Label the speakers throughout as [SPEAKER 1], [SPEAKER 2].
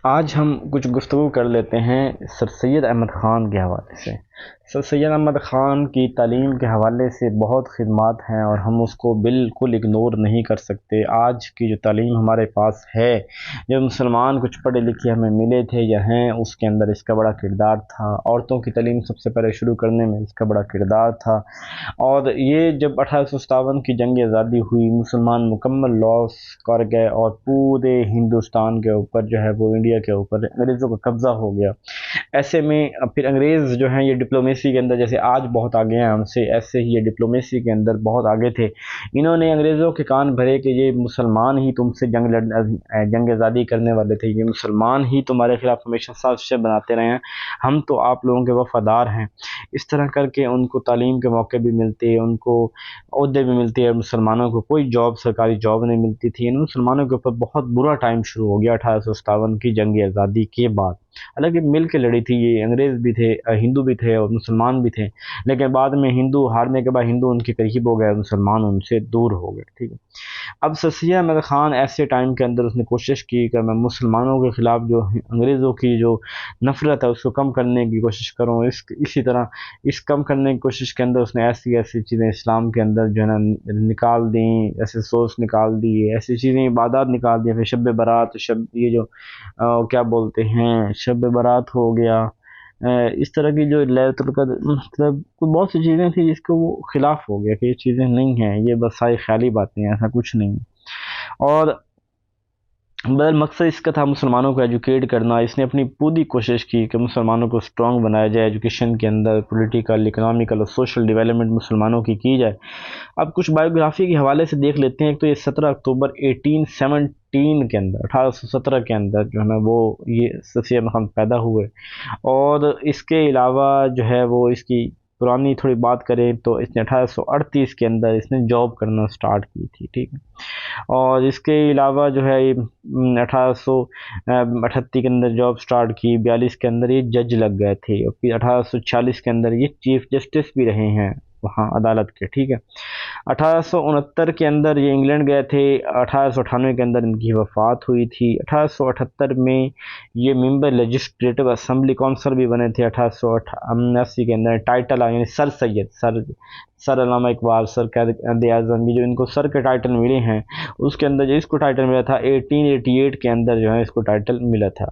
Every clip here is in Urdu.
[SPEAKER 1] آج ہم کچھ گفتگو کر لیتے ہیں سر سید احمد خان کے حوالے سے۔ سر سید احمد خان کی تعلیم کے حوالے سے بہت خدمات ہیں اور ہم اس کو بالکل اگنور نہیں کر سکتے۔ آج کی جو تعلیم ہمارے پاس ہے، جو مسلمان کچھ پڑھے لکھے ہمیں ملے تھے یا ہیں، اس کے اندر اس کا بڑا کردار تھا۔ عورتوں کی تعلیم سب سے پہلے شروع کرنے میں اس کا بڑا کردار تھا، اور یہ جب 1857 کی جنگ آزادی ہوئی، مسلمان مکمل لاس کر گئے اور پورے ہندوستان کے اوپر جو ہے وہ انڈیا کے اوپر انگریزوں کا قبضہ ہو گیا۔ ایسے میں پھر انگریز جو ہیں یہ ڈپلومیسی کے اندر جیسے آج بہت آگے ہیں ہم سے، ایسے ہی یہ ڈپلومیسی کے اندر بہت آگے تھے۔ انہوں نے انگریزوں کے کان بھرے کہ یہ مسلمان ہی تم سے جنگ آزادی کرنے والے تھے، یہ مسلمان ہی تمہارے خلاف ہمیشہ سازشیں بناتے رہے ہیں، ہم تو آپ لوگوں کے وفادار ہیں۔ اس طرح کر کے ان کو تعلیم کے موقع بھی ملتے، ان کو عہدے بھی ملتے، اور مسلمانوں کو کوئی جاب، سرکاری جاب نہیں ملتی تھی۔ ان مسلمانوں کے اوپر بہت برا ٹائم شروع ہو گیا 1857 کی جنگ آزادی کے بعد۔ حالانکہ مل کے لڑی تھی، یہ انگریز بھی تھے، ہندو بھی تھے اور مسلمان بھی تھے، لیکن بعد میں ہندو ہارنے کے بعد ہندو ان کے قریب ہو گئے، مسلمان ان سے دور ہو گئے، ٹھیک ہے۔ اب سر سید احمد خان ایسے ٹائم کے اندر اس نے کوشش کی کہ میں مسلمانوں کے خلاف جو انگریزوں کی جو نفرت ہے اس کو کم کرنے کی کوشش کروں۔ اسی طرح اس کم کرنے کی کوشش کے اندر اس نے ایسی چیزیں اسلام کے اندر جو ہے نا نکال دیں، ایسے سورس نکال دیے، ایسی چیزیں عبادات نکال دی، پھر شب برات، یہ جو کیا بولتے ہیں، شب برات ہو گیا، اس طرح کی جو لیلۃ القدر، مطلب بہت سی چیزیں تھیں جس کو وہ خلاف ہو گیا کہ یہ چیزیں نہیں ہیں، یہ بس ساری خیالی باتیں ہیں، ایسا کچھ نہیں ہے۔ اور بہر مقصد اس کا تھا مسلمانوں کو ایجوکیٹ کرنا۔ اس نے اپنی پوری کوشش کی کہ مسلمانوں کو اسٹرانگ بنایا جائے، ایجوکیشن کے اندر پولیٹیکل، اکنامیکل اور سوشل ڈیولپمنٹ مسلمانوں کی جائے۔ اب کچھ بایوگرافی کے حوالے سے دیکھ لیتے ہیں۔ تو یہ 17 اکتوبر 1817 کے اندر، 1817 کے اندر جو ہے نا وہ یہ سر سید احمد خان پیدا ہوئے، اور اس کے علاوہ جو ہے وہ اس کی پرانی تھوڑی بات کریں تو اس نے 1838 کے اندر اس نے جاب کرنا سٹارٹ کی تھی، ٹھیک ہے۔ اور اس کے علاوہ جو ہے 1838 کے اندر جاب سٹارٹ کی، 42 کے اندر یہ جج لگ گئے تھے، اور پھر 1846 کے اندر یہ چیف جسٹس بھی رہے ہیں وہاں عدالت کے، ٹھیک ہے۔ 1869 کے اندر یہ انگلینڈ گئے تھے، 1898 کے اندر ان کی وفات ہوئی تھی۔ 1878 میں یہ ممبر لیجسلیٹو اسمبلی کونسل بھی بنے تھے۔ 1879 کے اندر ٹائٹل یعنی سر علامہ اقبال، سر قائد اعظم، یہ جو ان کو سر کے ٹائٹل ملے ہیں، اس کے اندر جو اس کو ٹائٹل ملا تھا 1888 کے اندر جو ہے اس کو ٹائٹل ملا تھا۔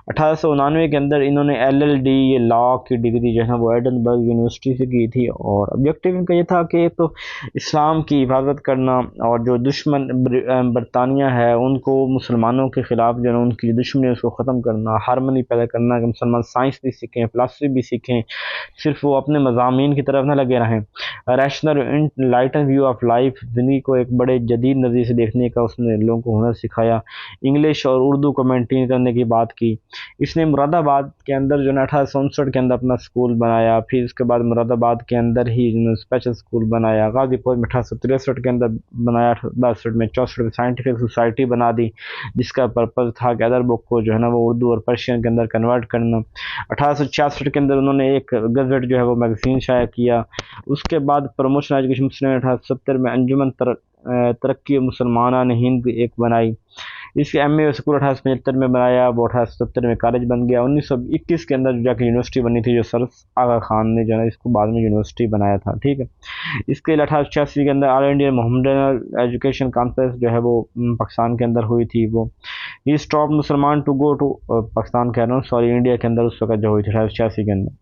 [SPEAKER 1] 1899 کے اندر انہوں نے LLD یہ لا کی ڈگری جو ہے وہ ایڈنبرگ یونیورسٹی سے کی تھی، اور آبجیکٹیو ان کا یہ تھا کہ تو اسلام کی حفاظت کرنا، اور جو دشمن برطانیہ ہے ان کو مسلمانوں کے خلاف جو ہے ان کی دشمنی اس کو ختم کرنا، ہارمنی پیدا کرنا، کہ مسلمان سائنس بھی سیکھیں، فلسفی بھی سیکھیں، صرف وہ اپنے مضامین کی طرف نہ لگے رہیں۔ Rational enlighten view of life, زندگی کو ایک بڑے جدید نظریے سے دیکھنے کا اس نے لوگوں کو ہنر سکھایا۔ انگلش اور اردو کو مینٹین کرنے کی بات کی۔ اس نے مراد آباد کے اندر جو ہے 1859 کے اندر اپنا اسکول بنایا، پھر اس کے بعد مراد آباد کے اندر ہی اسپیشل اسکول بنایا، غازی پور میں 1863 کے اندر بنایا، 62 میں 64 میں سائنٹیفک سوسائٹی بنا دی، جس کا پرپز تھا کہ ادر بک کو جو ہے نا وہ اردو اور پرشین کے اندر کنورٹ کرنا۔ 1866 کے اندر انہوں نے ایک گزٹ جو ہے وہ میگزین شائع کیا۔ اس کے بعد پروموشن ایجوکیشن مسلم 1870 میں انجمن ترقی مسلمانان ہند ایک بنائی۔ اس کے MA اسکول 1875 میں بنایا، وہ 1870 میں کالج بن گیا۔ 1921 کے اندر جا کے یونیورسٹی بنی تھی، جو سر آغا خان نے جو ہے اس کو بعد میں یونیورسٹی بنایا تھا، ٹھیک ہے۔ اس کے 1886 کے اندر آل انڈیا محمدن ایجوکیشن کانفرنس جو ہے وہ پاکستان کے اندر ہوئی تھی۔ وہ یہ اسٹاپ مسلمان ٹو گو ٹو پاکستان کہہ رہا ہوں، سوری، انڈیا کے اندر اس وقت جو ہوئی تھی 1886 کے اندر۔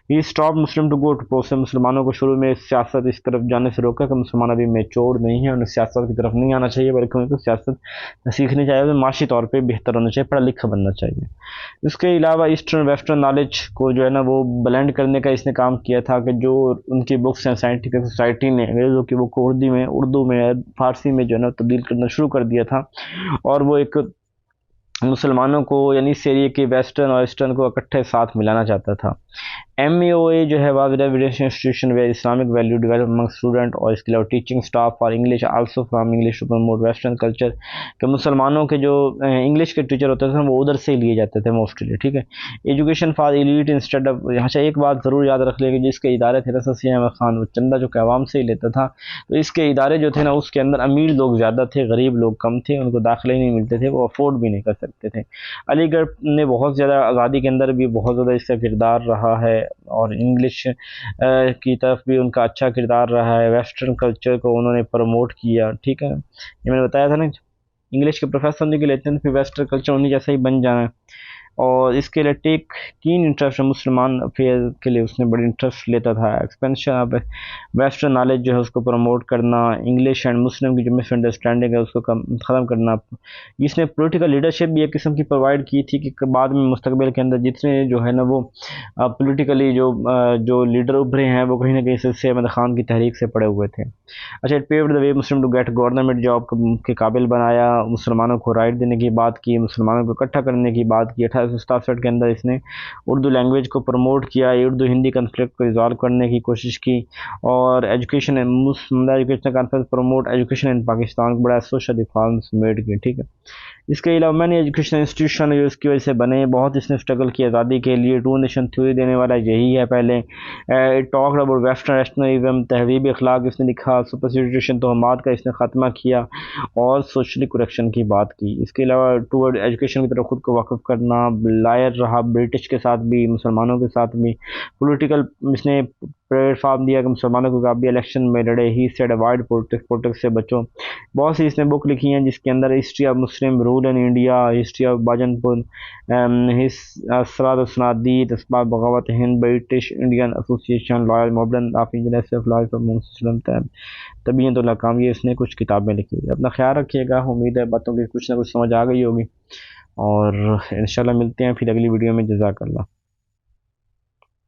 [SPEAKER 1] یہ stop Muslim to go to post, مسلمانوں کو شروع میں سیاست اس طرف جانے سے روکا کہ مسلمان ابھی میچور نہیں ہیں، انہیں سیاست کی طرف نہیں آنا چاہیے، بلکہ ان کو سیاست سیکھنی چاہیے، معاشی طور پہ بہتر ہونا چاہیے، پڑھا لکھا بننا چاہیے۔ اس کے علاوہ ایسٹرن ویسٹرن نالج کو جو ہے نا وہ بلینڈ کرنے کا اس نے کام کیا تھا، کہ جو ان کی بکس ہیں سائنٹیفک سوسائٹی نے انگریزوں کی بک کو اردو میں فارسی میں جو ہے نا تبدیل کرنا شروع کر دیا تھا، اور وہ ایک مسلمانوں کو یعنی اس ایریے کے ویسٹرن اور ایسٹرن کو اکٹھے ساتھ ملانا چاہتا تھا۔ MAOA جو ہے was education institution where Islamic value develop among student اور اس کے علاوہ teaching staff for English also from English to promote western culture, کہ مسلمانوں کے جو انگلش کے ٹیچر ہوتے تھے وہ ادھر سے لیے جاتے تھے موسٹلی، ٹھیک ہے۔ Education for elite instead of, اچھا ایک بات ضرور یاد رکھ لیں کہ جس کے ادارے تھے رسول سید احمد خان، وہ چندہ جو کہ عوام سے ہی لیتا تھا، تو اس کے ادارے جو تھے نا اس کے اندر امیر لوگ زیادہ تھے، غریب لوگ کم تھے، ان کو داخلے نہیں ملتے تھے، وہ افورڈ بھی نہیں کر سکتے تھے۔ علی گڑھ نے بہت زیادہ آزادی کے اندر بھی بہت زیادہ اس کا کردار رہا ہے، اور انگلش کی طرف بھی ان کا اچھا کردار رہا ہے، ویسٹرن کلچر کو انہوں نے پروموٹ کیا، ٹھیک ہے۔ یہ میں نے بتایا تھا نا، انگلش کے پروفیسر ہونے کے لیتے ہیں تو پھر ویسٹرن کلچر انہیں جیسا ہی بن جانا ہے، اور اس کے لیے ٹیک کین انٹرسٹ مسلمان افیئر کے لیے اس نے بڑی انٹرسٹ لیتا تھا۔ ایکسپینشن آف ویسٹرن نالج جو ہے اس کو پروموٹ کرنا، انگلش اینڈ مسلم کی جو مس انڈرسٹینڈنگ ہے اس کو ختم کرنا۔ اس نے پولیٹیکل لیڈرشپ بھی ایک قسم کی پرووائڈ کی تھی کہ بعد میں مستقبل کے اندر جتنے جو ہے نا وہ پولیٹیکلی جو لیڈر ابھرے ہیں وہ کہیں نہ کہیں سید احمد خان کی تحریک سے پڑے ہوئے تھے۔ اچھا، it paved the way Muslim to get government job کے قابل بنایا، مسلمانوں کو رائٹ دینے کی بات کی، مسلمانوں کو اکٹھا کرنے کی بات کی۔ 1867 کے اندر اس نے اردو لینگویج کو پروموٹ کیا، اردو ہندی کنفلکٹ کو ریزالو کرنے کی کوشش کی، اور education education conference promote education ان پاکستان، بڑا سوشل ریفارمس میڈ کی، ٹھیک ہے۔ اس کے علاوہ میں نے ایجوکیشن انسٹیٹیوشن جو اس کی وجہ سے بنے، بہت اس نے اسٹرگل کی آزادی کے لیے۔ ٹو نیشن تھیوری دینے والا یہی ہے پہلے۔ ٹاک اباؤٹ ویسٹرن نیشنلزم، تہذیب اخلاق اس نے لکھا، سپرسٹیٹیوشن توہمات کا اس نے خاتمہ کیا، اور سوشلی کریکشن کی بات کی۔ اس کے علاوہ ٹورڈ ایجوکیشن کی طرف خود کو واقف کرنا، لائر رہا برٹش کے ساتھ بھی، مسلمانوں کے ساتھ بھی۔ پولیٹیکل اس نے پلیٹ فارم دیا کہ مسلمانوں کو کبھی الیکشن میں لڑے، ہی سیڈ اوائڈ پولیٹکس سے بچو۔ بہت سی اس نے بک لکھی ہیں جس کے اندر history of Muslim rule in India, history of باجن پور، اسرار السنادید، اسباب بغاوت ہند، برٹش انڈین ایسوسیشن، لائر موبلن of engineers of life of Muslim طبیعت الحکام، یہ اس نے کچھ کتابیں لکھی۔ اپنا خیال رکھیے گا، امید ہے باتوں کی کچھ نہ کچھ سمجھ آ گئی ہوگی، اور انشاءاللہ ملتے ہیں پھر اگلی ویڈیو میں۔ جزاک اللہ۔